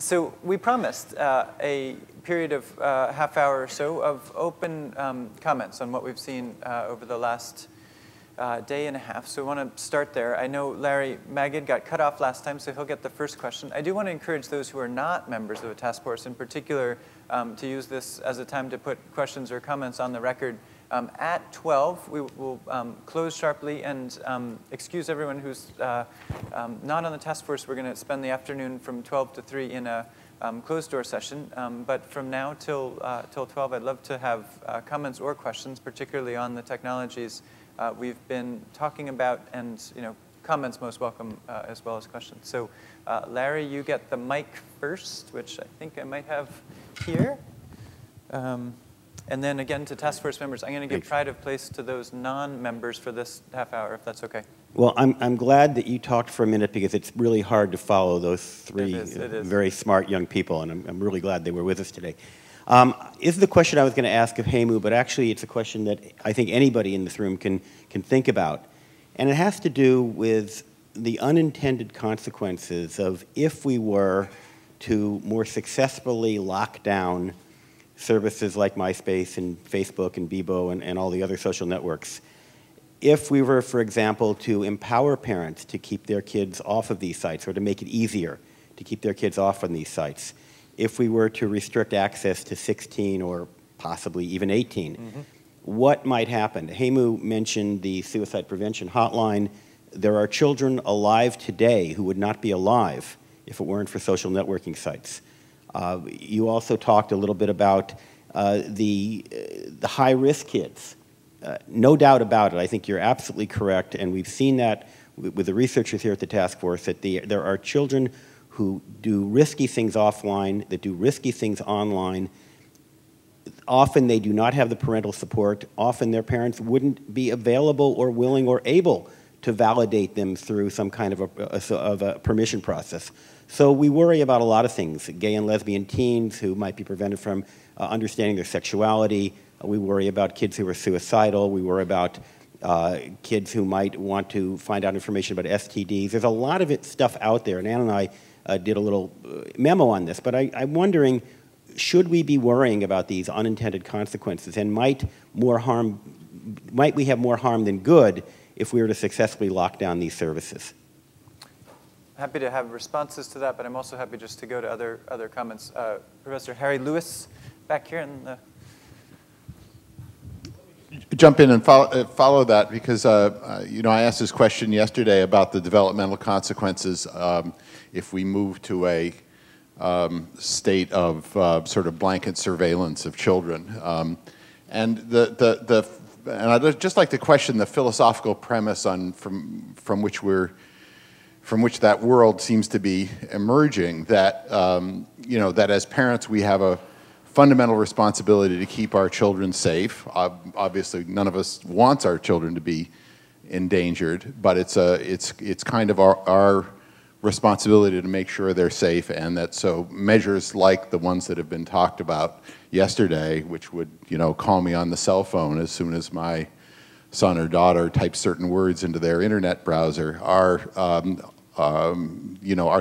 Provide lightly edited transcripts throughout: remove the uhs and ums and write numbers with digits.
So we promised a period of half hour or so of open comments on what we've seen over the last day and a half. So we want to start there. I know Larry Magid got cut off last time, so he'll get the first question. I do want to encourage those who are not members of the task force, in particular, to use this as a time to put questions or comments on the record. At 12, we will close sharply and excuse everyone who's not on the task force. We're going to spend the afternoon from 12 to 3 in a closed-door session. But from now till 12, I'd love to have comments or questions, particularly on the technologies we've been talking about, and comments most welcome as well as questions. So Larry, you get the mic first, which I think I might have here. And then again, to task force members, I'm going to give pride of place to those non-members for this half hour, if that's okay. Well, I'm glad that you talked for a minute, because it's really hard to follow those three very smart young people, and I'm really glad they were with us today. This is the question I was going to ask of Hemu, but actually it's a question that I think anybody in this room can think about. And it has to do with the unintended consequences of if we were to more successfully lock down services like MySpace and Facebook and Bebo and all the other social networks. If we were, for example, to empower parents to keep their kids off of these sites, or to make it easier to keep their kids off on these sites, if we were to restrict access to 16 or possibly even 18, what might happen? Hemu mentioned the suicide prevention hotline. There are children alive today who would not be alive if it weren't for social networking sites. You also talked a little bit about the high-risk kids. No doubt about it. I think you're absolutely correct, and we've seen that with the researchers here at the task force, that there are children who do risky things offline, that do risky things online. Often they do not have the parental support. Often their parents wouldn't be available or willing or able to validate them through some kind of a permission process. So we worry about a lot of things. Gay and lesbian teens who might be prevented from understanding their sexuality. We worry about kids who are suicidal. We worry about kids who might want to find out information about STDs. There's a lot of stuff out there, and Ann and I did a little memo on this, but I'm wondering, should we be worrying about these unintended consequences, and might we have more harm than good if we were to successfully lock down these services? Happy to have responses to that, but I'm also happy just to go to other comments. Professor Harry Lewis, back here in the... Jump in and follow that, because I asked this question yesterday about the developmental consequences if we move to a state of sort of blanket surveillance of children, and I'd just like to question the philosophical premise from which that world seems to be emerging. That that as parents we have a fundamental responsibility to keep our children safe. Obviously, none of us wants our children to be endangered, but it's kind of our responsibility to make sure they're safe, and that so measures like the ones that have been talked about yesterday, which would call me on the cell phone as soon as my son or daughter types certain words into their internet browser, are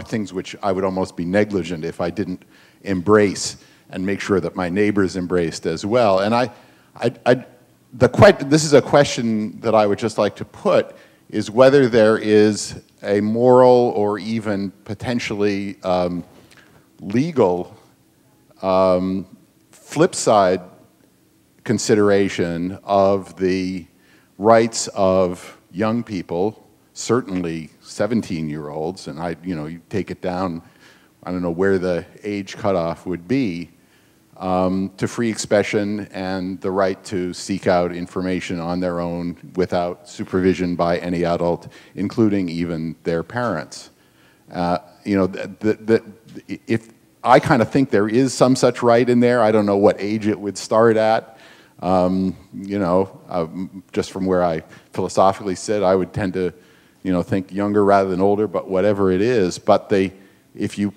things which I would almost be negligent if I didn't embrace and make sure that my neighbors embraced as well. And this is a question that I would just like to put, is whether there is a moral or even potentially legal flip side consideration of the rights of young people, certainly 17-year-olds, and you take it down, I don't know where the age cutoff would be, to free expression and the right to seek out information on their own without supervision by any adult, including even their parents. If I kind of think there is some such right in there, I don't know what age it would start at. Just from where I philosophically sit, I would tend to, think younger rather than older, but whatever it is. But if we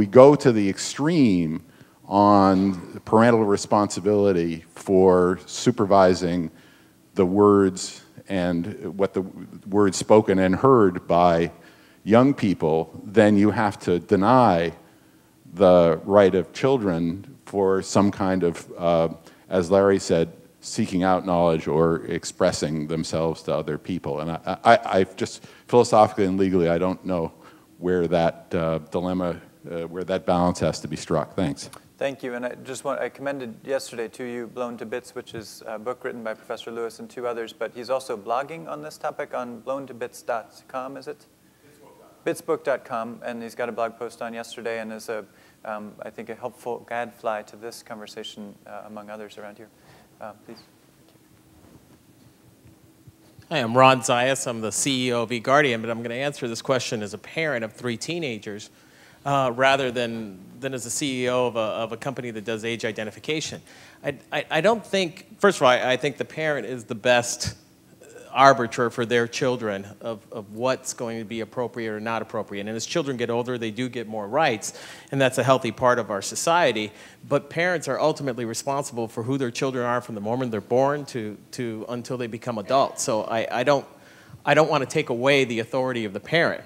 go to the extreme on parental responsibility for supervising the words and what the words spoken and heard by young people, then you have to deny the right of children for some kind of, as Larry said, seeking out knowledge or expressing themselves to other people. And I just, philosophically and legally, I don't know where that dilemma, where that balance has to be struck. Thanks. Thank you, and I commended yesterday to you Blown to Bits, which is a book written by Professor Lewis and 2 others, but he's also blogging on this topic on blowntobits.com, is it? Bitsbook.com, and he's got a blog post on yesterday, and is I think a helpful gadfly to this conversation among others around here. Please. Hi, I'm Ron Zayas. I'm the CEO of eGuardian, but I'm going to answer this question as a parent of 3 teenagers rather than as a CEO of a company that does age identification. I don't think, first of all, I think the parent is the best arbiter for their children of what's going to be appropriate or not appropriate. And as children get older, they do get more rights, and that's a healthy part of our society. But parents are ultimately responsible for who their children are from the moment they're born to until they become adults. So I don't want to take away the authority of the parent.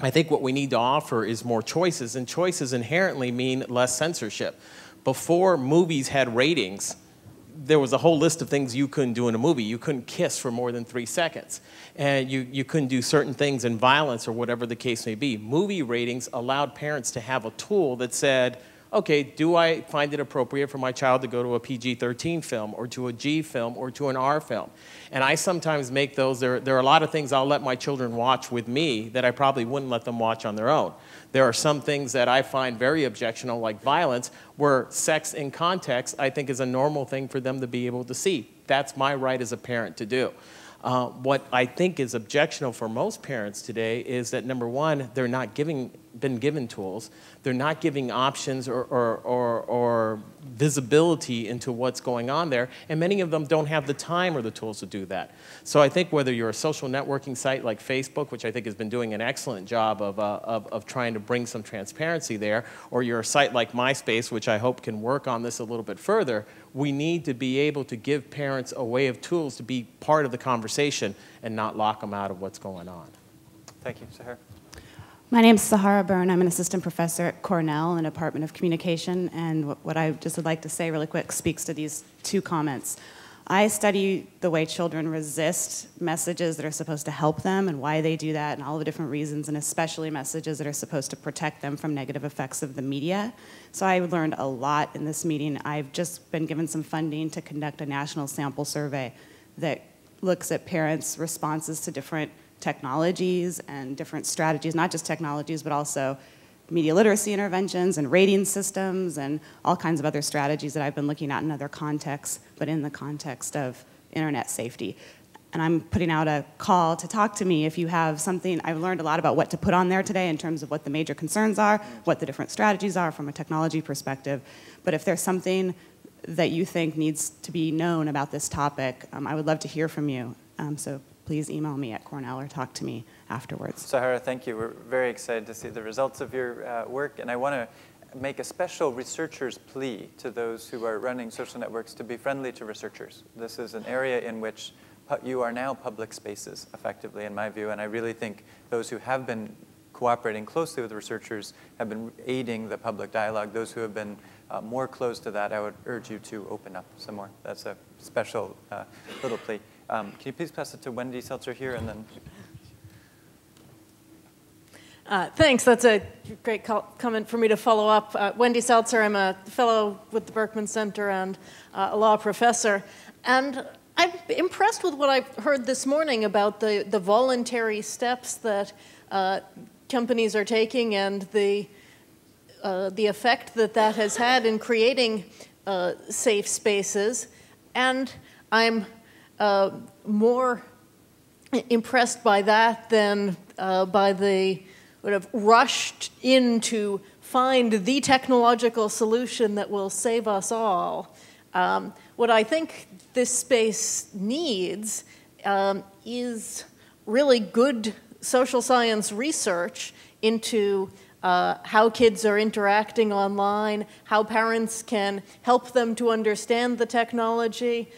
I think what we need to offer is more choices, and choices inherently mean less censorship. Before movies had ratings, there was a whole list of things you couldn't do in a movie. You couldn't kiss for more than 3 seconds. And you couldn't do certain things in violence or whatever the case may be. Movie ratings allowed parents to have a tool that said, okay, do I find it appropriate for my child to go to a PG-13 film or to a G film or to an R film? And I sometimes make those, there are a lot of things I'll let my children watch with me that I probably wouldn't let them watch on their own. There are some things that I find very objectionable, like violence, where sex in context I think is a normal thing for them to be able to see. That's my right as a parent to do. What I think is objectionable for most parents today is that, number one, they're not been given tools. They're not giving options or visibility into what's going on there, and many of them don't have the time or the tools to do that. So I think whether you're a social networking site like Facebook, which I think has been doing an excellent job of trying to bring some transparency there, or you're a site like MySpace, which I hope can work on this a little bit further, we need to be able to give parents a way of tools to be part of the conversation and not lock them out of what's going on. Thank you. Sahara. My name's Sahara Burn. I'm an assistant professor at Cornell in the Department of Communication, and what I just would like to say really quick speaks to these 2 comments. I study the way children resist messages that are supposed to help them and why they do that and all the different reasons, and especially messages that are supposed to protect them from negative effects of the media. So I learned a lot in this meeting. I've just been given some funding to conduct a national sample survey that looks at parents' responses to different technologies and different strategies, not just technologies, but also media literacy interventions and rating systems and all kinds of other strategies that I've been looking at in other contexts, but in the context of internet safety. And I'm putting out a call to talk to me if you have something. I've learned a lot about what to put on there today in terms of what the major concerns are, what the different strategies are from a technology perspective. But if there's something that you think needs to be known about this topic, I would love to hear from you. So please email me at Cornell or talk to me afterwards. Sahara, thank you. We're very excited to see the results of your work, and I want to make a special researcher's plea to those who are running social networks to be friendly to researchers. This is an area in which you are now public spaces, effectively, in my view, and I really think those who have been cooperating closely with researchers have been aiding the public dialogue. Those who have been more closed to that, I would urge you to open up some more. That's a special little plea. Can you please pass it to Wendy Seltzer here, and then... Thanks. That's a great comment for me to follow up. Wendy Seltzer, I'm a fellow with the Berkman Center and a law professor. And I'm impressed with what I've heard this morning about the voluntary steps that companies are taking and the effect that has had in creating safe spaces. And I'm more impressed by that than by the would have rushed in to find the technological solution that will save us all. What I think this space needs is really good social science research into how kids are interacting online, how parents can help them to understand the technology,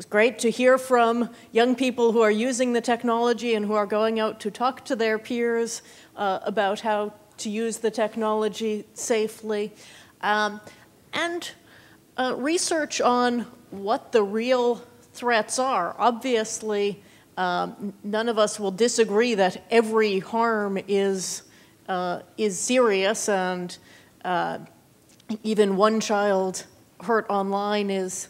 was great to hear from young people who are using the technology and who are going out to talk to their peers about how to use the technology safely. And research on what the real threats are. Obviously, none of us will disagree that every harm is serious, and even one child hurt online is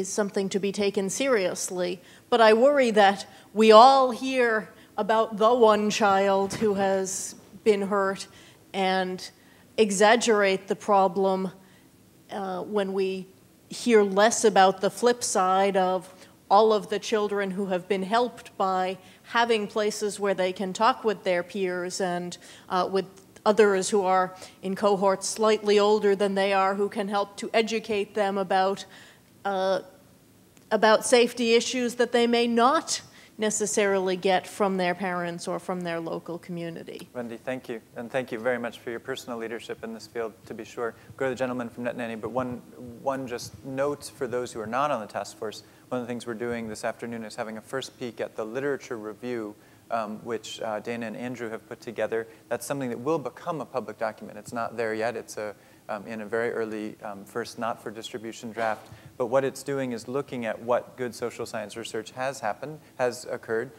something to be taken seriously. But I worry that we all hear about the one child who has been hurt and exaggerate the problem when we hear less about the flip side of all of the children who have been helped by having places where they can talk with their peers and with others who are in cohorts slightly older than they are, who can help to educate them about safety issues that they may not necessarily get from their parents or from their local community. Wendy, thank you. And thank you very much for your personal leadership in this field, to be sure. Go to the gentleman from NetNanny, but one just note for those who are not on the task force. One of the things we're doing this afternoon is having a first peek at the literature review, which Dana and Andrew have put together. That's something that will become a public document. It's not there yet. It's in a very early first not for distribution draft. But what it's doing is looking at what good social science research has occurred,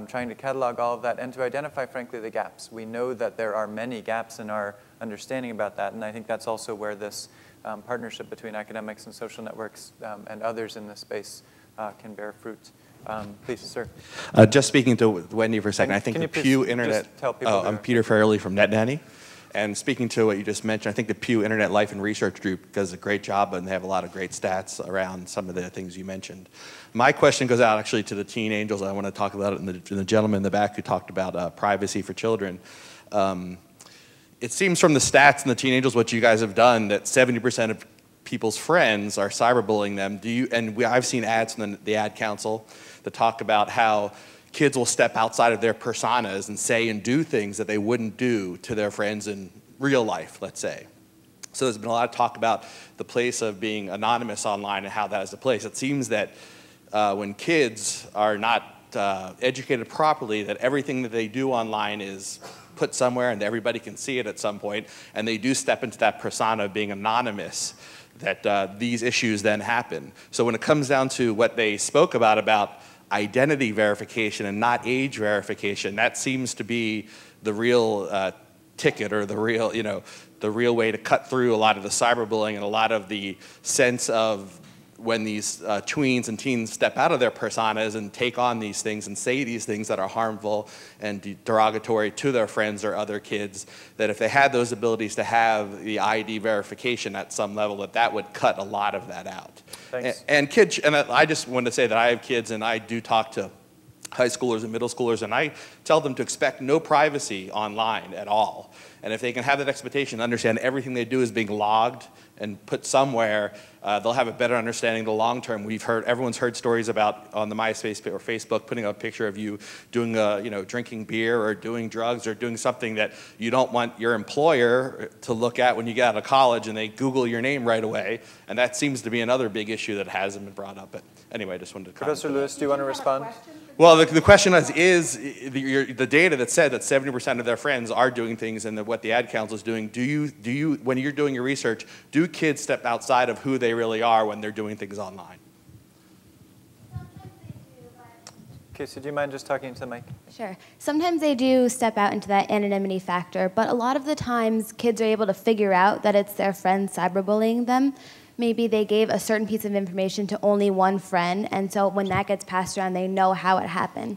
trying to catalog all of that and to identify, frankly, the gaps. We know that there are many gaps in our understanding about that, and I think that's also where this partnership between academics and social networks and others in this space can bear fruit. Please, sir. Just speaking to Wendy for a second, I think the Pew Internet. I'm Peter Farrel from NetNanny. And speaking to what you just mentioned, I think the Pew Internet Life and Research Group does a great job, and they have a lot of great stats around some of the things you mentioned. My question goes out actually to the teen angels. I want to talk about it, and the gentleman in the back who talked about privacy for children. It seems from the stats and the teen angels, what you guys have done, that 70% of people's friends are cyberbullying them. I've seen ads from the Ad Council that talk about how kids will step outside of their personas and say and do things that they wouldn't do to their friends in real life, let's say. So there's been a lot of talk about the place of being anonymous online and how that is a place. It seems that when kids are not educated properly, that everything that they do online is put somewhere and everybody can see it at some point, and they do step into that persona of being anonymous, that these issues then happen. So when it comes down to what they spoke about identity verification and not age verification, that seems to be the real ticket, or the real way to cut through a lot of the cyberbullying and a lot of the sense of when these tweens and teens step out of their personas and take on these things and say these things that are harmful and derogatory to their friends or other kids, that if they had those abilities to have the ID verification at some level, that would cut a lot of that out. Thanks. And I just wanted to say that I have kids, and I do talk to high schoolers and middle schoolers, and I tell them to expect no privacy online at all. And if they can have that expectation, understand everything they do is being logged and put somewhere, they'll have a better understanding in the long term. Everyone's heard stories about on the MySpace or Facebook putting up a picture of you doing, drinking beer or doing drugs or doing something that you don't want your employer to look at when you get out of college, and they Google your name right away. And that seems to be another big issue that hasn't been brought up. But anyway, I just wanted to comment. Professor Lewis, do you want to respond? Well, the question is the data that said that 70% of their friends are doing things, and what the Ad Council is doing, do you, when you're doing your research, do kids step outside of who they really are when they're doing things online? Casey, do you mind just talking to the mic? Sure. Sometimes they do step out into that anonymity factor, but a lot of the times kids are able to figure out that it's their friends cyberbullying them. Maybe they gave a certain piece of information to only one friend, and so when that gets passed around, they know how it happened.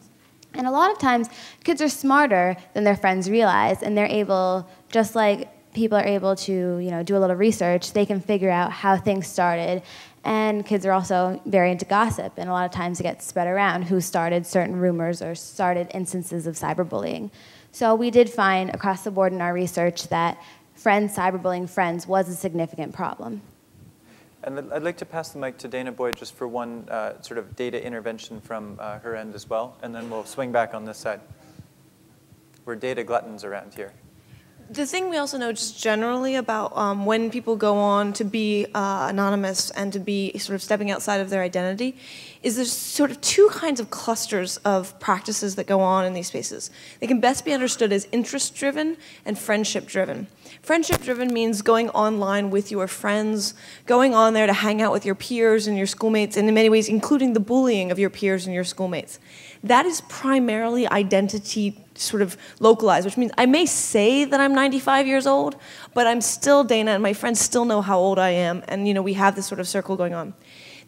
And a lot of times, kids are smarter than their friends realize, and they're able, just like people are able to, do a little research, they can figure out how things started. And kids are also very into gossip, and a lot of times it gets spread around who started certain rumors or started instances of cyberbullying. So we did find across the board in our research that friends cyberbullying friends was a significant problem. And I'd like to pass the mic to Dana Boyd just for one sort of data intervention from her end as well, and then we'll swing back on this side. We're data gluttons around here. The thing we also know just generally about when people go on to be anonymous and to be sort of stepping outside of their identity is there's sort of two kinds of clusters of practices that go on in these spaces. They can best be understood as interest-driven and friendship-driven. Friendship-driven means going online with your friends, going on there to hang out with your peers and your schoolmates, and in many ways including the bullying of your peers and your schoolmates. That is primarily identity sort of localized, which means I may say that I'm 95 years old, but I'm still Dana and my friends still know how old I am, and we have this sort of circle going on.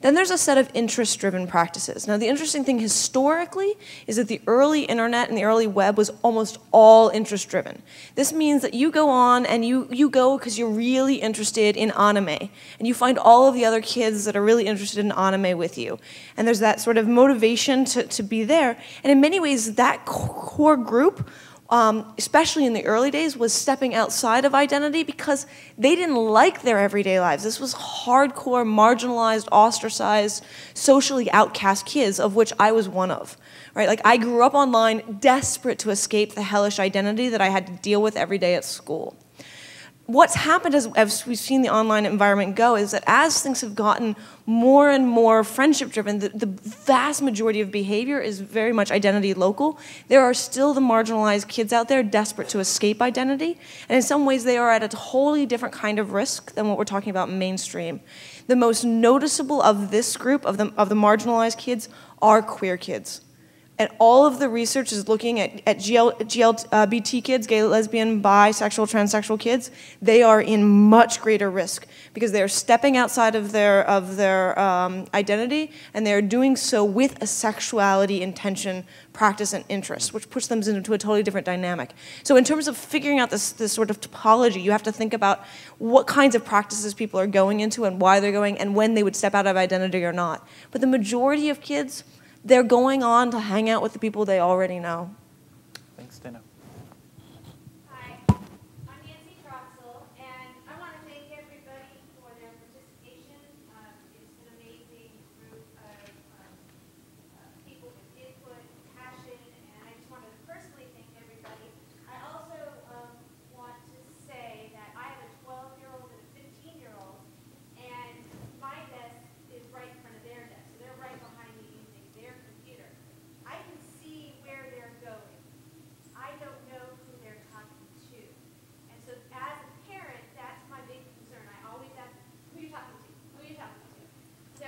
Then there's a set of interest-driven practices. Now, the interesting thing historically is that the early internet and the early web was almost all interest-driven. This means that you go on and you go because you're really interested in anime, and you find all of the other kids that are really interested in anime with you. And there's that sort of motivation to be there. And in many ways, that core group, especially in the early days, was stepping outside of identity because they didn't like their everyday lives. This was hardcore, marginalized, ostracized, socially outcast kids, of which I was one of. Right? Like, I grew up online, desperate to escape the hellish identity that I had to deal with every day at school. What's happened as we've seen the online environment go is that as things have gotten more and more friendship-driven, the vast majority of behavior is very much identity local. There are still the marginalized kids out there desperate to escape identity, and in some ways they are at a totally different kind of risk than what we're talking about mainstream. The most noticeable of this group, of the marginalized kids, are queer kids. And all of the research is looking at LGBT kids, gay, lesbian, bisexual, transsexual kids. They are in much greater risk because they are stepping outside of their identity, and they are doing so with a sexuality, intention, practice, and interest, which puts them into a totally different dynamic. So in terms of figuring out this sort of topology, you have to think about what kinds of practices people are going into and why they're going and when they would step out of identity or not. But the majority of kids, they're going on to hang out with the people they already know. Thanks, Dana. Hi, I'm Nancy Troxel, and I want to thank everybody for their participation. It's an amazing group of people with input, passion, and I just wanted to personally thank everybody. I also want to say that I have a 12-year-old and a 15-year-old, and my desk is right in front of their desk, so they're right behind me using their computer. I can see where they're going. I don't know who they're talking to. And so as a parent, that's my big concern. I always ask, who are you talking to? Who are you talking to? So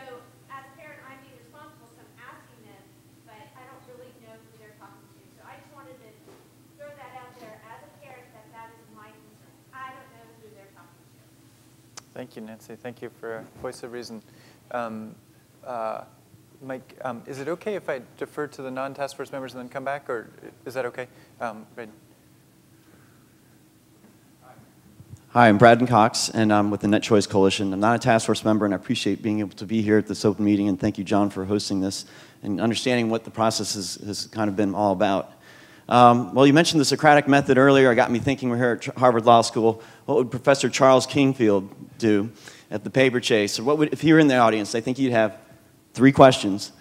as a parent, I'm being responsible, so I'm asking them, but I don't really know who they're talking to. So I just wanted to throw that out there as a parent, that is my concern. I don't know who they're talking to. Thank you, Nancy. Thank you for Voice of Reason. Mike, is it okay if I defer to the non-task force members and then come back, or is that okay? Braden. Hi, I'm Braden Cox, and I'm with the Net Choice Coalition. I'm not a task force member, and I appreciate being able to be here at this open meeting, and thank you, John, for hosting this and understanding what the process has kind of been all about. Well, you mentioned the Socratic Method earlier. It got me thinking. We're here at Harvard Law School. What would Professor Charles Kingfield do at the paper chase? Or what would, if you were in the audience, I think you'd have 3 questions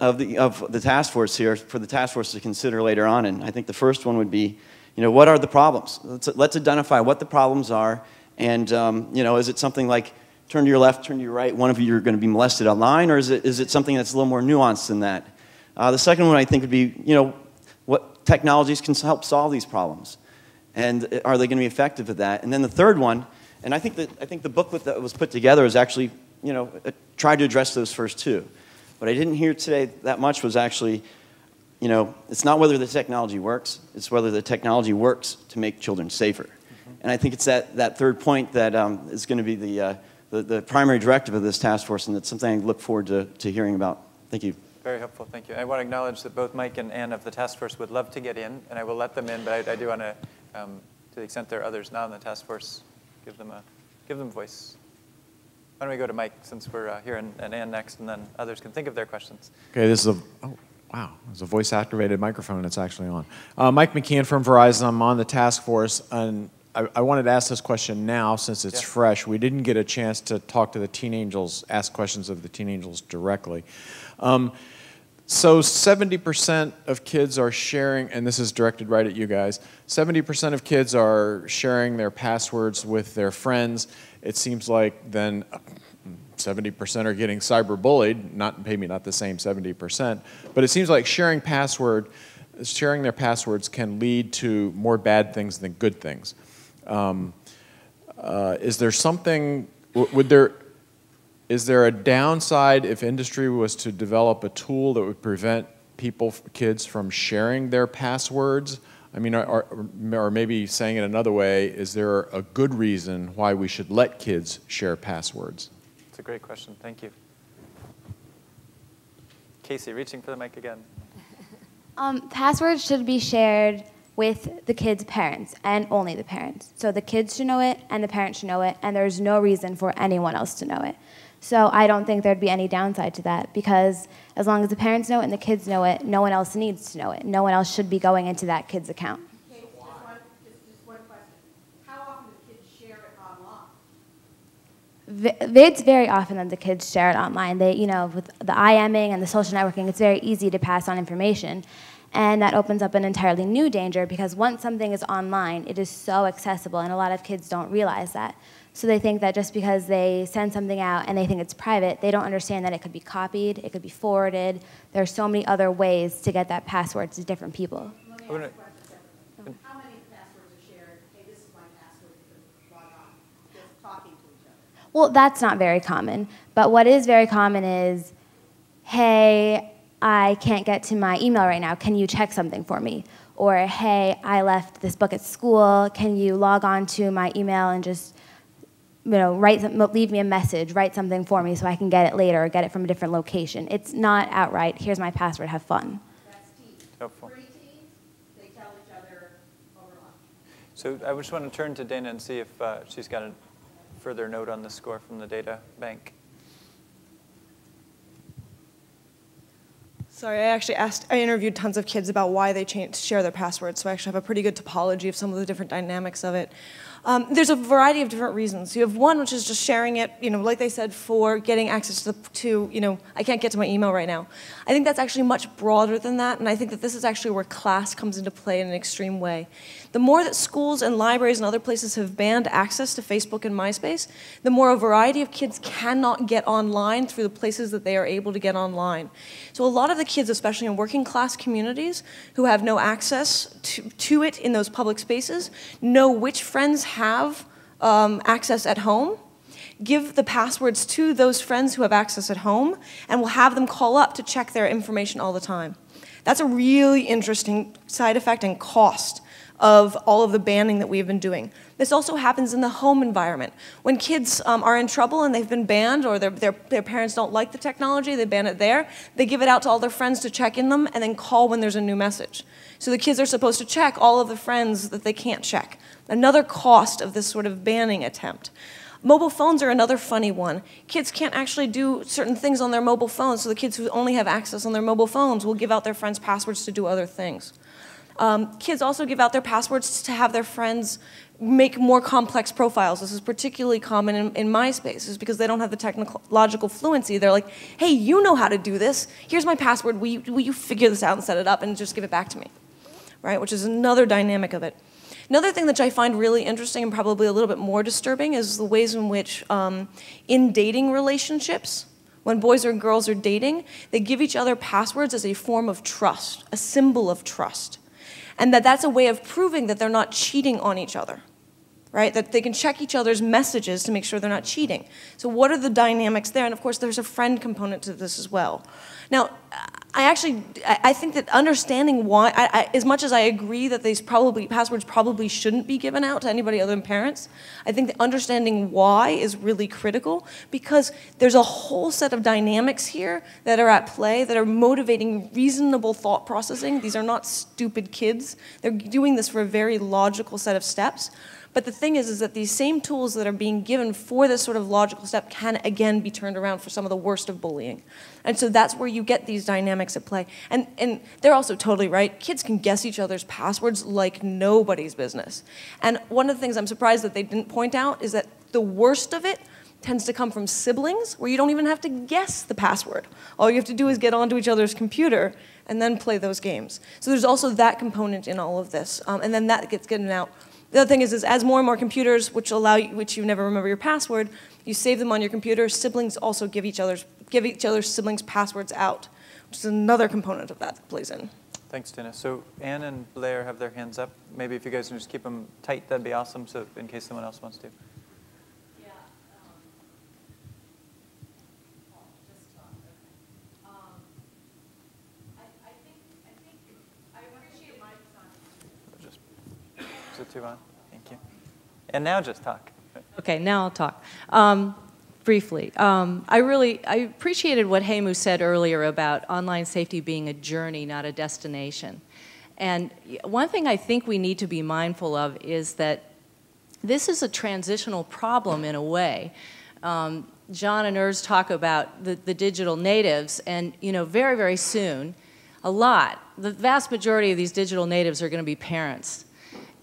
of the task force here for the task force to consider later on. And I think the first one would be, what are the problems? Let's identify what the problems are. And, is it something like turn to your left, turn to your right, one of you are going to be molested online, or is it something that's a little more nuanced than that? The second one I think would be, what technologies can help solve these problems? And are they going to be effective at that? And then the third one, and I think the booklet that was put together is actually, tried to address those first 2. What I didn't hear today that much was actually, it's not whether the technology works, it's whether the technology works to make children safer. Mm-hmm. And I think it's that third point that is going to be the primary directive of this task force, and it's something I look forward to hearing about. Thank you. Very helpful, thank you. I want to acknowledge that both Mike and Ann of the task force would love to get in, and I will let them in, but I do want to, to the extent there are others not on the task force, give them voice. Why don't we go to Mike, since we're here, and Ann next, and then others can think of their questions. Okay, this is there's a voice-activated microphone that's actually on. Mike McKeon from Verizon. I'm on the task force, and I wanted to ask this question now since it's fresh. We didn't get a chance to talk to the teen angels, ask questions of the teen angels directly. So 70% of kids are sharing, and this is directed right at you guys, 70% of kids are sharing their passwords with their friends. It seems like then 70% are getting cyberbullied, maybe not the same 70%, but it seems like sharing their passwords can lead to more bad things than good things. Is there something, is there a downside if industry was to develop a tool that would prevent kids from sharing their passwords? I mean, or maybe saying it another way, is there a good reason why we should let kids share passwords? That's a great question. Thank you. Casey, reaching for the mic again. Passwords should be shared with the kids' parents and only the parents. So the kids should know it and the parents should know it, and there's no reason for anyone else to know it. So I don't think there'd be any downside to that, because as long as the parents know it and the kids know it, no one else needs to know it. No one else should be going into that kid's account. Okay, just one question. How often do kids share it online? It's very often that the kids share it online. With the IMing and the social networking, it's very easy to pass on information. And that opens up an entirely new danger, because once something is online, it is so accessible, and a lot of kids don't realize that. So they think that just because they send something out and they think it's private, they don't understand that it could be copied, it could be forwarded. There are so many other ways to get that password to different people. Let me ask a question separately. How many passwords are shared? Hey, this is my password, you can log on. Just talking to each other. Well, that's not very common. But what is very common is, hey, I can't get to my email right now. Can you check something for me? Or, hey, I left this book at school. Can you log on to my email and just leave me a message, write something for me so I can get it later or get it from a different location. It's not outright, here's my password, have fun. That's teens. Pre-teens, they tell each other over lunch. So I just want to turn to Dana and see if she's got a further note on the score from the data bank. Sorry, I interviewed tons of kids about why they share their passwords, so I actually have a pretty good topology of some of the different dynamics of it. There's a variety of different reasons. You have one, which is just sharing it, like they said, for getting access to I can't get to my email right now. I think that's actually much broader than that, and I think that this is actually where class comes into play in an extreme way. The more that schools and libraries and other places have banned access to Facebook and MySpace, the more a variety of kids cannot get online through the places that they are able to get online. So a lot of the kids, especially in working class communities, who have no access to it in those public spaces, know which friends have access at home, give the passwords to those friends who have access at home, and will have them call up to check their information all the time. That's a really interesting side effect and cost of all of the banning that we've been doing. This also happens in the home environment. When kids are in trouble and they've been banned, or their parents don't like the technology, they ban it there, they give it out to all their friends to check in them and then call when there's a new message. So the kids are supposed to check all of the friends that they can't check. Another cost of this sort of banning attempt. Mobile phones are another funny one. Kids can't actually do certain things on their mobile phones, so the kids who only have access on their mobile phones will give out their friends' passwords to do other things. Kids also give out their passwords to have their friends make more complex profiles. This is particularly common in MySpace, is because they don't have the technological fluency. They're like, hey, you know how to do this. Here's my password. Will you figure this out and set it up and just give it back to me? Right, which is another dynamic of it. Another thing that I find really interesting and probably a little bit more disturbing is the ways in which in dating relationships, when boys and girls are dating, they give each other passwords as a form of trust, a symbol of trust. And that's a way of proving that they're not cheating on each other, right? That they can check each other's messages to make sure they're not cheating. So what are the dynamics there? And of course, there's a friend component to this as well. Now, I think that understanding why, as much as I agree that these passwords probably shouldn't be given out to anybody other than parents, I think that understanding why is really critical, because there's a whole set of dynamics here that are at play that are motivating reasonable thought processing. These are not stupid kids. They're doing this for a very logical set of steps. But the thing is that these same tools that are being given for this sort of logical step can, again, be turned around for some of the worst of bullying. And so that's where you get these dynamics at play. And they're also totally right. Kids can guess each other's passwords like nobody's business. And one of the things I'm surprised that they didn't point out is that the worst of it tends to come from siblings, where you don't even have to guess the password. All you have to do is get onto each other's computer and then play those games. So there's also that component in all of this, and then that gets given out. The other thing is as more and more computers, which you never remember your password, you save them on your computer. Siblings also give each other's siblings passwords out, which is another component of that plays in. Thanks, Tina. So Anne and Blair have their hands up. Maybe if you guys can just keep them tight, that'd be awesome, so in case someone else wants to. Yeah. I appreciate my time. Is it too on? Thank you. And now just talk. Okay, now I'll talk. Briefly, I appreciated what Hemu said earlier about online safety being a journey, not a destination. And one thing I think we need to be mindful of is that this is a transitional problem in a way. John and Urs talk about the digital natives, and very, very soon, the vast majority of these digital natives are going to be parents.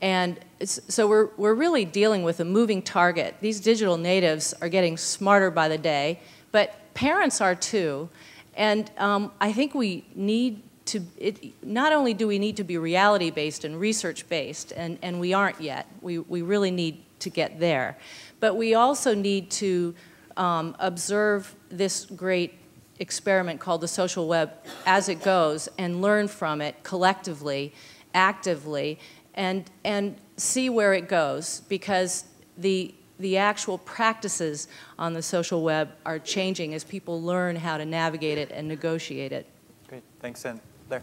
And so we're really dealing with a moving target. These digital natives are getting smarter by the day, but parents are too. And I think we need to, not only do we need to be reality-based and research-based, and we aren't yet, we really need to get there, but we also need to observe this great experiment called the social web as it goes and learn from it collectively, actively, and see where it goes, because the actual practices on the social web are changing as people learn how to navigate it and negotiate it. Great, thanks, Anne. Blair.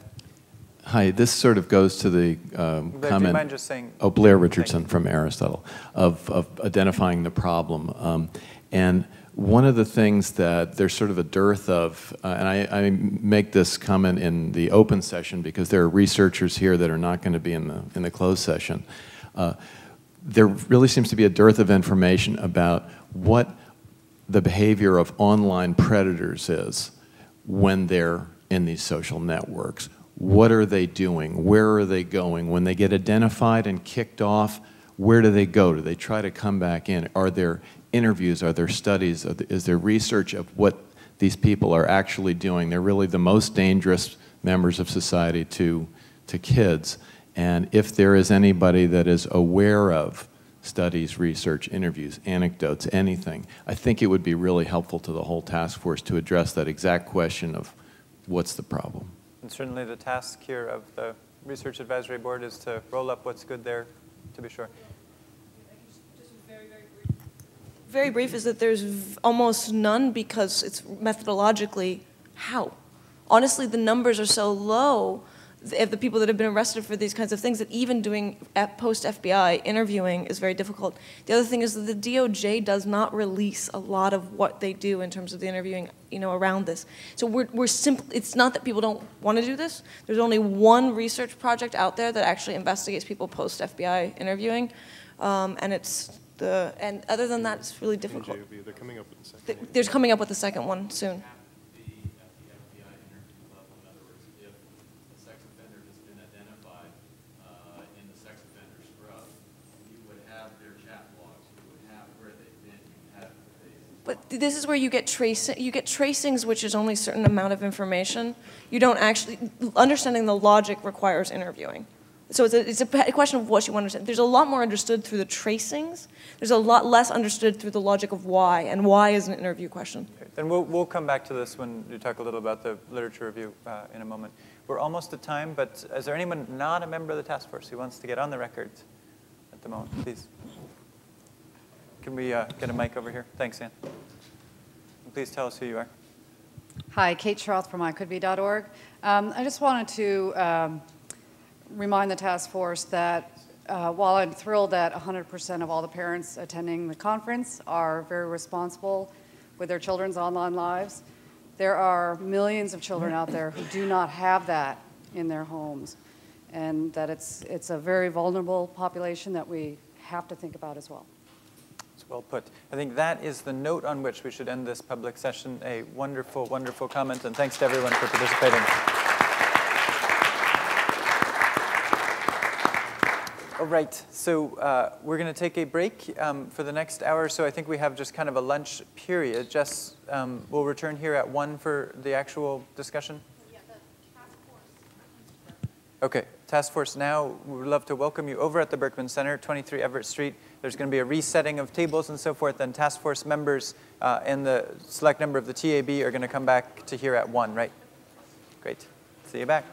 Hi, this sort of goes to the Blair, comment. do you mind just saying? Oh, Blair Richardson from Aristotle, of identifying the problem. And one of the things that there's sort of a dearth of, and I make this comment in the open session because there are researchers here that are not going to be in the closed session. There really seems to be a dearth of information about what the behavior of online predators is when they're in these social networks. What are they doing? Where are they going? When they get identified and kicked off, where do they go? Do they try to come back in? Are there interviews? Are there studies? Is there research of what these people are actually doing? They're really the most dangerous members of society to kids. And if there is anybody that is aware of studies, research, interviews, anecdotes, anything, I think it would be really helpful to the whole task force to address that exact question of what's the problem. And certainly the task here of the Research Advisory Board is to roll up what's good there, to be sure. Very brief is that there's almost none because it's methodologically how. Honestly, the numbers are so low of the people that have been arrested for these kinds of things that even doing post-FBI interviewing is very difficult. The other thing is that the DOJ does not release a lot of what they do in terms of the interviewing, around this. So we're simply, it's not that people don't want to do this. There's only one research project out there that actually investigates people post-FBI interviewing, and other than that, it's really difficult. They're coming up with the second one. They're coming up with the second one soon. But this is where you get tracings, which is only a certain amount of information. You don't actually, understanding the logic requires interviewing. So it's a question of what you want to understand. There's a lot more understood through the tracings. There's a lot less understood through the logic of why, and why is an interview question. Okay. Then we'll come back to this when you talk a little about the literature review in a moment. We're almost at time, but is there anyone not a member of the task force who wants to get on the record at the moment? Please. Can we get a mic over here? Thanks, Anne. And please tell us who you are. Hi, Kate Schroth from iCouldBe.org. I just wanted to remind the task force that while I'm thrilled that 100% of all the parents attending the conference are very responsible with their children's online lives, there are millions of children out there who do not have that in their homes, and that it's a very vulnerable population that we have to think about as well. Well put. I think that is the note on which we should end this public session. A wonderful, wonderful comment, and thanks to everyone for participating. All right, so we're going to take a break for the next hour or so. I think we have just kind of a lunch period. Jess will return here at 1 for the actual discussion. Yeah, the task force. Okay, task force now. We would love to welcome you over at the Berkman Center, 23 Everett Street. There's going to be a resetting of tables and so forth, and task force members and the select number of the TAB are going to come back to here at 1, right? Great. See you back.